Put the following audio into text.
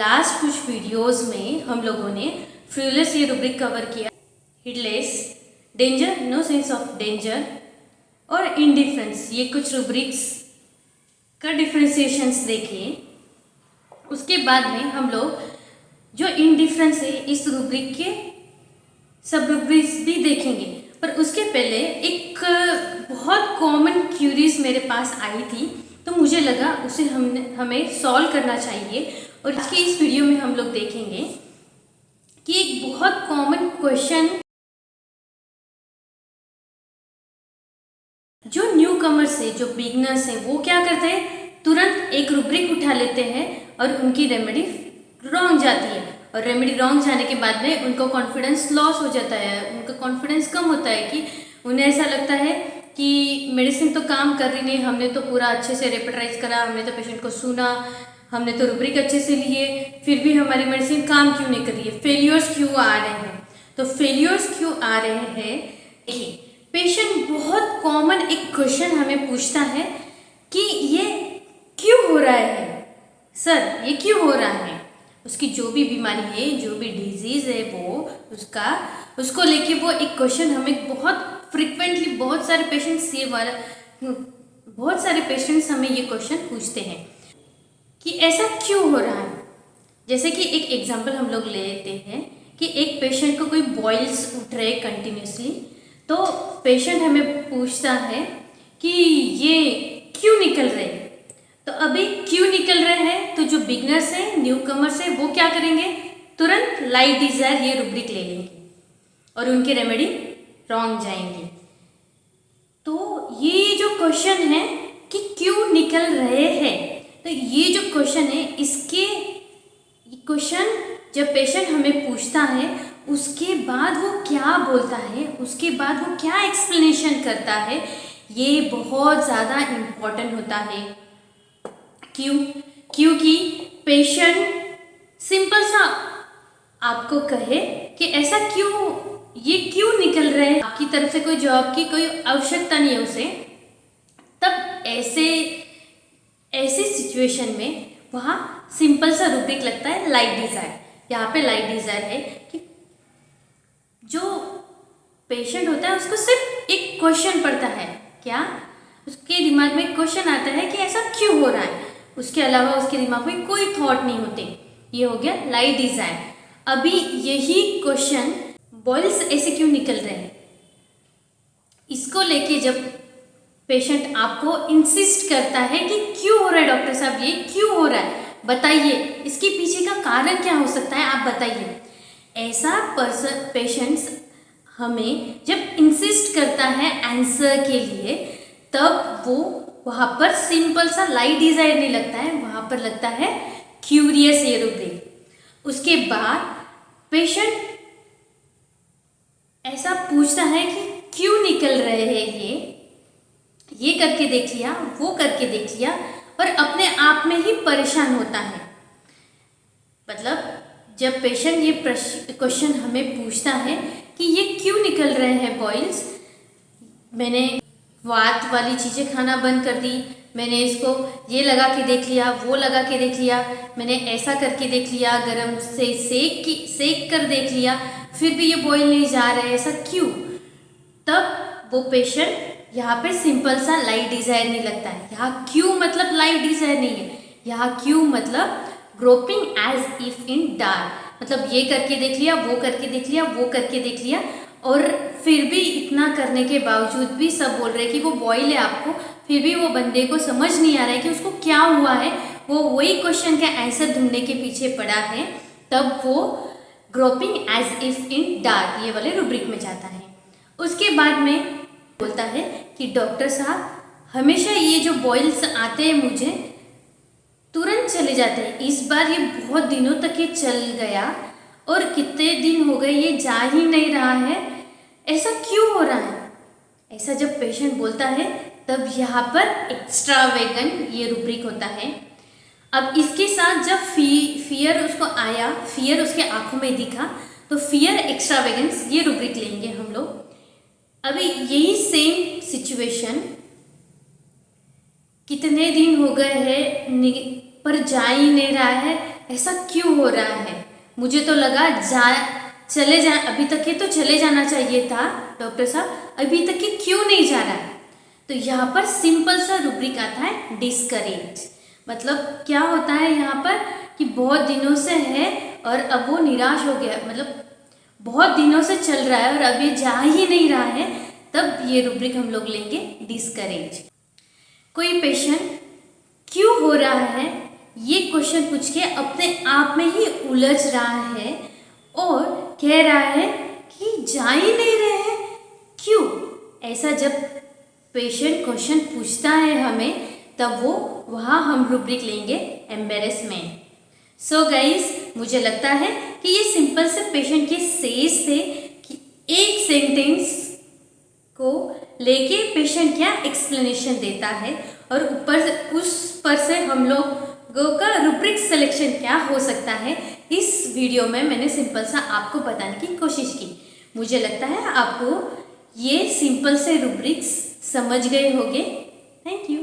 Last कुछ videos में हम लोगों ने फ्यूलेस ये रूब्रिक कवर किया, heedless, danger, no sense of danger और इंडिफरेंस, ये कुछ रूब्रिक्स का डिफ्रेंसिएशंस देखे। उसके बाद में हम लोग जो इंडिफरेंस है इस रूब्रिक के सब रूब्रिक्स भी देखेंगे। पर उसके पहले एक बहुत कॉमन क्यूरीज मेरे पास आई थी, तो मुझे लगा उसे हमें सॉल्व करना चाहिए। और आज की इस वीडियो में हम लोग देखेंगे कि एक बहुत कॉमन क्वेश्चन जो न्यू कमर्स है, जो बिगनर्स है, वो क्या करते हैं, तुरंत एक रूब्रिक उठा लेते हैं और उनकी रेमेडी रॉन्ग जाती है। और रेमेडी रॉन्ग जाने के बाद में उनको कॉन्फिडेंस लॉस हो जाता है, उनका कॉन्फिडेंस कम होता है कि उन्हें ऐसा लगता है कि मेडिसिन तो काम कर रही नहीं, हमने तो पूरा अच्छे से रेपेटाइज करा, हमने तो पेशेंट को सुना, हमने तो रूब्रिक अच्छे से लिए, फिर भी हमारी मेडिसिन काम क्यों नहीं कर रही है, फेलियर्स क्यों आ रहे हैं। तो फेलियर्स क्यों आ रहे हैं, देखिए पेशेंट बहुत कॉमन एक क्वेश्चन हमें पूछता है कि ये क्यों हो रहा है सर, ये क्यों हो रहा है। उसकी जो भी बीमारी है, जो भी डिजीज़ है, वो उसको लेके वो एक क्वेश्चन हमें बहुत फ्रिक्वेंटली बहुत सारे पेशेंट्स हमें ये क्वेश्चन पूछते हैं कि ऐसा क्यों हो रहा है। जैसे कि एक एग्जांपल हम लोग लेते हैं कि एक पेशेंट को कोई बॉइल्स उठ रहे कंटिन्यूसली, तो पेशेंट हमें पूछता है कि ये क्यों निकल रहे हैं। तो अभी क्यों निकल रहे हैं, तो जो बिगनर्स है, न्यू कमर्स है, वो क्या करेंगे, तुरंत लाइट डिजायर ये रूब्रिक ले लेंगे और उनकी रेमेडी रॉन्ग जाएंगे। तो ये जो क्वेश्चन है कि क्यों निकल रहे हैं, तो ये जो क्वेश्चन है, इसके क्वेश्चन जब पेशेंट हमें पूछता है उसके बाद वो क्या बोलता है, उसके बाद वो क्या एक्सप्लेनेशन करता है, ये बहुत ज़्यादा इम्पोर्टेंट होता है। क्यों? क्योंकि पेशेंट सिंपल सा आपको कहे कि ऐसा क्यों, ये क्यों निकल रहे हैं, आपकी तरफ से कोई जवाब की कोई आवश्यकता नहीं है उसे, तब ऐसे सिचुएशन में वहाँ सिंपल सा रूब्रिक लगता है लाइट डिजायर। यहाँ पे लाइट डिजायर है कि जो पेशेंट होता है उसको सिर्फ एक क्वेश्चन पड़ता है, क्या उसके दिमाग में क्वेश्चन आता है कि ऐसा क्यों हो रहा है, उसके अलावा उसके दिमाग में कोई थॉट नहीं होते। ये हो गया लाइट डिजायर। अभी यही क्वेश्चन बॉइल्स ऐसे क्यों निकल रहे हैं, इसको लेके जब पेशेंट आपको इंसिस्ट करता है कि क्यों हो रहा है डॉक्टर साहब, ये क्यों हो रहा है, बताइए इसके पीछे का कारण क्या हो सकता है, आप बताइए। ऐसा पेशेंट्स हमें जब इंसिस्ट करता है आंसर के लिए, तब वो वहाँ पर सिंपल सा लाइट डिजायर नहीं लगता है, वहाँ पर लगता है क्यूरियस ये रूब्रिक। उसके बाद पेशेंट ऐसा पूछता है कि क्यों निकल रहे हैं ये करके देख लिया, वो करके देख लिया, और अपने आप में ही परेशान होता है। मतलब जब पेशेंट ये क्वेश्चन हमें पूछता है कि ये क्यों निकल रहे हैं बॉइल्स, मैंने वात वाली चीज़ें खाना बंद कर दी, मैंने इसको ये लगा के देख लिया, वो लगा के देख लिया, मैंने ऐसा करके देख लिया, गरम से सेक कर देख लिया, फिर भी ये बॉइल नहीं जा रहा है, ऐसा क्यों। तब वो पेशेंट यहाँ पे सिंपल सा लाइट डिजायर नहीं लगता है। यहाँ क्यों मतलब लाइट डिजायर नहीं है, यहाँ क्यों मतलब groping as if in dark, मतलब ये करके देख लिया, वो करके देख लिया, वो करके देख लिया, और फिर भी इतना करने के बावजूद भी सब बोल रहे हैं कि वो बॉइल है आपको, फिर भी वो बंदे को समझ नहीं आ रहा है कि उसको क्या हुआ है, वो वही क्वेश्चन का आंसर ढूंढने के पीछे पड़ा है। तब वो groping as if in dark ये वाले रूब्रिक में जाता है। उसके बाद में बोलता है कि डॉक्टर साहब हमेशा ये जो बॉइल्स आते हैं मुझे तुरंत चले जाते हैं, इस बार ये बहुत दिनों तक ये चल गया और कितने दिन हो गए ये जा ही नहीं रहा है, ऐसा क्यों हो रहा है। ऐसा जब पेशेंट बोलता है तब यहाँ पर एक्स्ट्रावेगेंट ये रूब्रिक होता है। अब इसके साथ जब फियर उसको आया, फियर उसके आंखों में दिखा, तो फियर एक्स्ट्रावेगेंस ये रूब्रिक लेंगे हम लोग। अभी यही सेम सिचुएशन कितने दिन हो गए हैं पर जा ही नहीं रहा है, ऐसा क्यों हो रहा है? मुझे तो लगा चले जा अभी तक ये तो चले जाना चाहिए था डॉक्टर साहब, अभी तक ये क्यों नहीं जा रहा है? तो यहाँ पर सिंपल सा रूब्रिक आता है डिस्करेज। मतलब क्या होता है यहाँ पर कि बहुत दिनों से है और अब वो निराश हो गया, मतलब बहुत दिनों से चल रहा है और अब ये जा ही नहीं रहा है, तब ये रूब्रिक हम लोग लेंगे डिस्करेज। कोई पेशेंट क्यों हो रहा है ये क्वेश्चन पूछ के अपने आप में ही उलझ रहा है और कह रहा है कि जा ही नहीं रहे हैं, क्यों? ऐसा जब पेशेंट क्वेश्चन पूछता है हमें, तब वो वहाँ हम रूब्रिक लेंगे एम्बेरसमेंट। सो गाइस, मुझे लगता है कि ये सिंपल से पेशेंट के सेज थे कि एक सेंटेंस को लेके पेशेंट क्या एक्सप्लेनेशन देता है और ऊपर से उस पर से हम लोगों का रूब्रिक सिलेक्शन क्या हो सकता है, इस वीडियो में मैंने सिंपल सा आपको बताने की कोशिश की। मुझे लगता है आपको ये सिंपल से रूब्रिक्स समझ गए होंगे। Thank you.